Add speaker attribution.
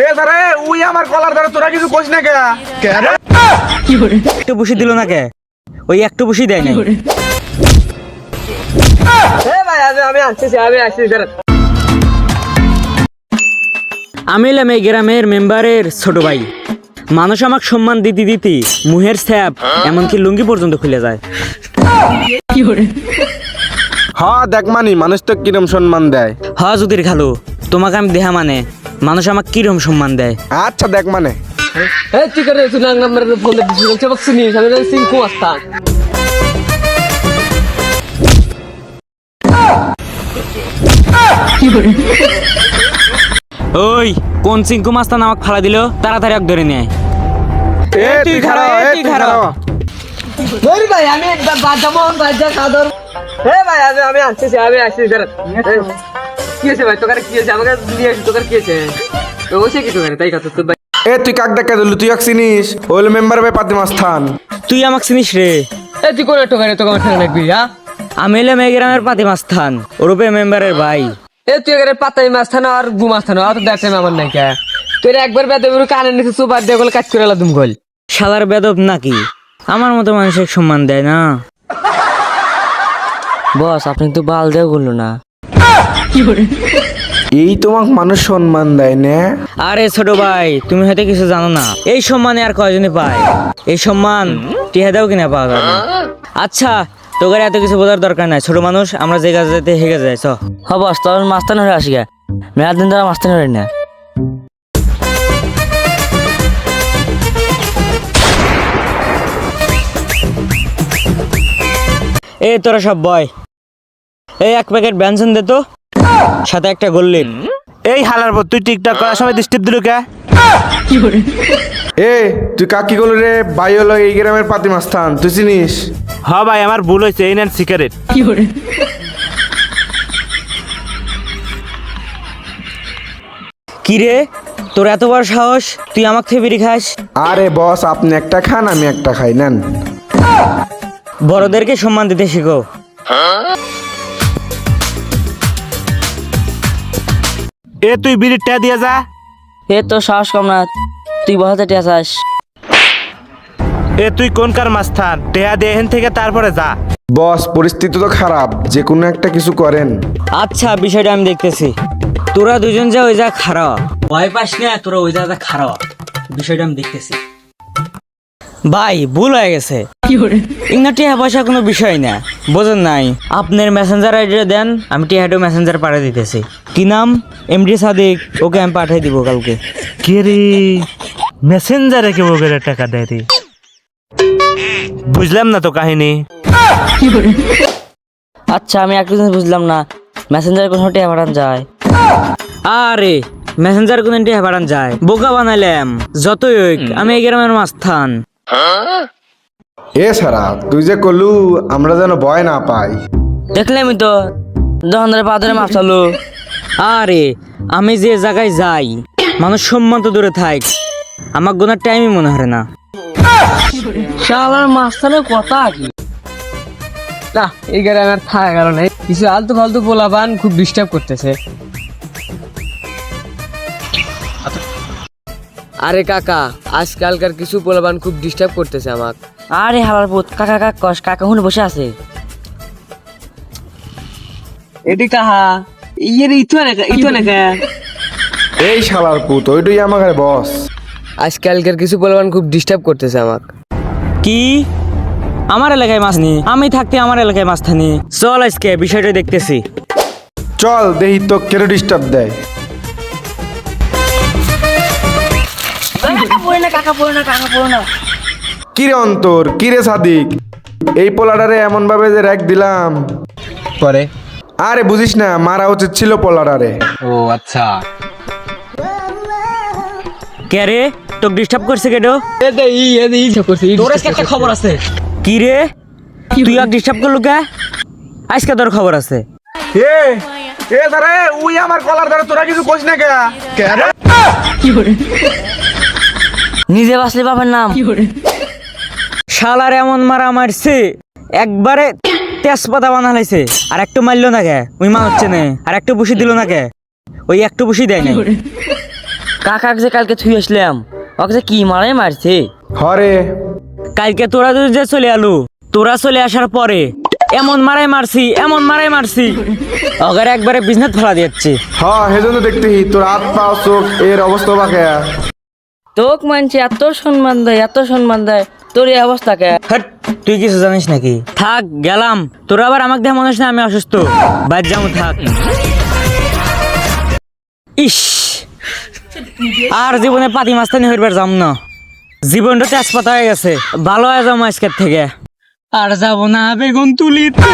Speaker 1: এ ধরে উই আমার কলার ধরে তোরা কিছু কইস না কে রে?
Speaker 2: একটু বসি দিল না কে? ওই একটু বসি দেয় নাই। আমি এলাম এই গ্রামের মেম্বারের ছোট ভাই। মানুষ আমাকে সম্মান দিতে দিতে মুহের স্যাপ এমনকি লুঙ্গি পর্যন্ত খুলে যায়।
Speaker 1: হ্যাঁ দেখ মানি মানুষ তো কিরম সম্মান দেয়।
Speaker 2: হ্যাঁ যুতির খালু, তোমাকে আমি দেহা মানে মানুষ আমাকে কিরম সম্মান দেয়।
Speaker 1: আচ্ছা দেখ মানে
Speaker 2: ওই কোন চিঙ্কু মাস্তান আমাকে ফালা দিল, তাড়াতাড়ি এক ধরে নেয়।
Speaker 1: এ তুই খারাপ
Speaker 2: তুই খারাপ।
Speaker 3: ভাই আমি আমি আসছি কি আছে ভাই তোকার কি আছে আমাকে নিয়ে আসি তোকার কি আছে তো ওসে কি তোকার তাই কথা তো ভাই
Speaker 1: এ তুই কাক দেখা দিলু তুই এক চিনিস ওইল মেম্বার ভাই পাতিমা স্থান
Speaker 2: তুই আমাকে চিনিস রে?
Speaker 3: এ তুই কোন টোকারে তোকে আমার ঠেকা লাগবি হ্যাঁ
Speaker 2: আমি এলাম এই গ্রামের পাতিমা স্থান, ওরূপে মেম্বারের ভাই।
Speaker 3: এ তুই এখানে পাতাই মাছ থানো আর গু মাছ থানো আর তো দেখেন আমার নাই কে তোর একবার বেদে কানে নিচে সুপার দিয়ে গেলে কাজ করে তুমি গোল
Speaker 2: শালার বেদব নাকি? আমার মতো মানুষের সম্মান দেয় না।
Speaker 4: বস আপনি তো বাল দেও বললো না।
Speaker 1: এই তোমাক মানুষ সম্মান দেয় না।
Speaker 2: আরে ছোট ভাই, তুমি হয়তো কিছু জানো না, এই সম্মানে আর কয়জনে পায়? এই সম্মান টিহা দাও কিনা পাওয়া যাবে না। আচ্ছা তোকে এত কিছু বোঝার দরকার নাই, ছোট মানুষ আমরা যে কাজে যেতে হেগে যাই। চ
Speaker 4: হ বস তোর মাস্তান হয়ে আসি গে, মেয়াদ দিন ধরে মাস্তান হয়ে না।
Speaker 2: এই তোরা সব বয়, এই এক প্যাকেট ব্যঞ্জন দে তো, সাথে একটা গোল্লিপ।
Speaker 5: এই হালার পর তুই টিকটক করার সময় ডিস্টার্ব দিল কে?
Speaker 1: এ তুই কাকি গেল রে ভাই হলো এই গ্রামের পাতিমা স্থান তুই চিনিস?
Speaker 5: হ ভাই আমার ভুল হয়েছে, এই নেন সিগারেট।
Speaker 2: কি রে তোর এত বড় সাহস, তুই আমাকে থেকে বিড়ি খাস?
Speaker 1: আরে বস আপনি একটা খান আমি একটা খাই নেন।
Speaker 2: বড়দেরকে সম্মান দিতে শিখো।
Speaker 5: এ তুই বিড়ির ট্যা দিয়ে যা।
Speaker 4: এ তোর সাহস কম না, তুই বসাতে টিয়া চাস।
Speaker 5: এ তুই কোনকার মাস্তান? টেহা দিয়ে এখান থেকে তারপরে যা।
Speaker 1: বস পরিস্থিতি তো খারাপ, যে কোনো একটা কিছু করেন।
Speaker 2: আচ্ছা বিষয়টা আমি দেখতেছি, তোরা দুজন যা ওই যা খারাপ, ভয় পাস না, তোরা ওই যা খারাপ, বিষয়টা আমি দেখতেছি। ভাই ভুল হয়ে গেছে, ইংনা টিহা পয়সা কোনো বিষয় না, বোঝেন নাই? আপনার মেসেঞ্জার আইডিটা দেন, আমি টিহাটো মেসেঞ্জার পাঠিয়ে দিতেছি। কি নাম? এমডি সাদিক, ওকে আমি পাঠিয়ে দিব কালকে।
Speaker 5: কে রে মেসেঞ্জারে কে বগের টাকা দেয় রে? বুঝলাম না তো কাহিনী।
Speaker 4: আচ্ছা আমি একটু জিনিস বুঝলাম না, মেসেঞ্জারে কোনো টিয়া পাঠান যায়?
Speaker 2: আরে মেসেঞ্জার কোন টিহা পাঠান যায়? বোকা বানাইলাম, যতই হোক আমি এই গ্রামের মাস্তান।
Speaker 1: এ সারা তুই যে কলু আমরা যেন ভয় না পাই।
Speaker 4: দেখলামই তো যখন ধরে পা ধরে মাপ চালু।
Speaker 2: আরে আমি যে জায়গায় যাই মানুষ সম্মান তো দূরে থাক, আমার গোনার টাইমই মনে হয় না।
Speaker 3: শালার মাস্তানের কথা কি না এই গ্রামে আর থাকা গেল না কিছু আলতু ফালতু পোলাপান খুব ডিস্টার্ব করতেছে। আরে কাকা আজকালকার কিছু পোলাপান খুব ডিস্টার্ব করতেছে আমাকে।
Speaker 4: আরে হালার পুত কাকা কাক কস, কাকা হুনে বসে আছে।
Speaker 3: এটি কাহা ইয়ে ইতো না
Speaker 1: এই শালার পুত ওইটাই আমার বস।
Speaker 3: আজকালকার কিছু পোলাপান খুব ডিস্টার্ব করতেছে আমাকে।
Speaker 2: কি আমার এলাকায় মাছ নি? আমি থাকতে আমার এলাকায় মাছ থানি? চল আজকে বিষয়টা দেখতেছি।
Speaker 1: চল দেখি তো কেন ডিস্টার্ব দেয়। কিরে অন্তর কিরে সাদিক, এই পোলাডারে এমন ভাবে যে র্যাক দিলাম
Speaker 3: পরে
Speaker 1: আরে বুঝিস না মারা উচিত ছিল পোলাডারে।
Speaker 3: ও আচ্ছা
Speaker 2: কে রে তোকে ডিস্টার্ব করছে কেটো?
Speaker 3: তোর আজকে একটা খবর আছে।
Speaker 2: কি রে তুই আর ডিস্টার্ব করলু কে? আজকে তোর খবর আছে।
Speaker 1: এ এ ধরে উই আমার কলার ধরে তোরা কিছু কইস না কে রে?
Speaker 4: নিজে বাসলে বাবার নাম।
Speaker 2: শালার এমন মারা মারছে একবারে তেজপাতা বানালাইছে। আর একটু মারলো না কে? ওই মা হচ্ছে না, আর একটু বসি দিল না কে? ওই একটু বসি দেয় নাই।
Speaker 4: কাকাকে যে কালকে থুই আসলাম ওকে যে কি মারাই মারছে।
Speaker 1: হরে
Speaker 2: কালকে তোরা দুজন যে চলে আলু, তোরা চলে আসার পরে এমন মারাই মারছি অগার একবারে বিজনেস ফেলা দিচ্ছি।
Speaker 1: সেজন্য দেখতে তোর হাত পা চোখ এর অবস্থা বাকে।
Speaker 4: তোক মানছে এত সম্মান দেয় তোর এই অবস্থা কে?
Speaker 2: হট, তুই কিছু জানিস নাকি? থাক গেলাম, তোরা আবার আমাকে দেখে মনে হচ্ছে না আমি অসুস্থ। বাদ যাবো, থাক। ইস, আর জীবনে পাতি মাস্তানি হইবার যাম না, জীবনটা তেজপাতা হয়ে গেছে। ভালো হয়ে যাবো আজকের থেকে, আর যাবো না বেগুন তুলিতে।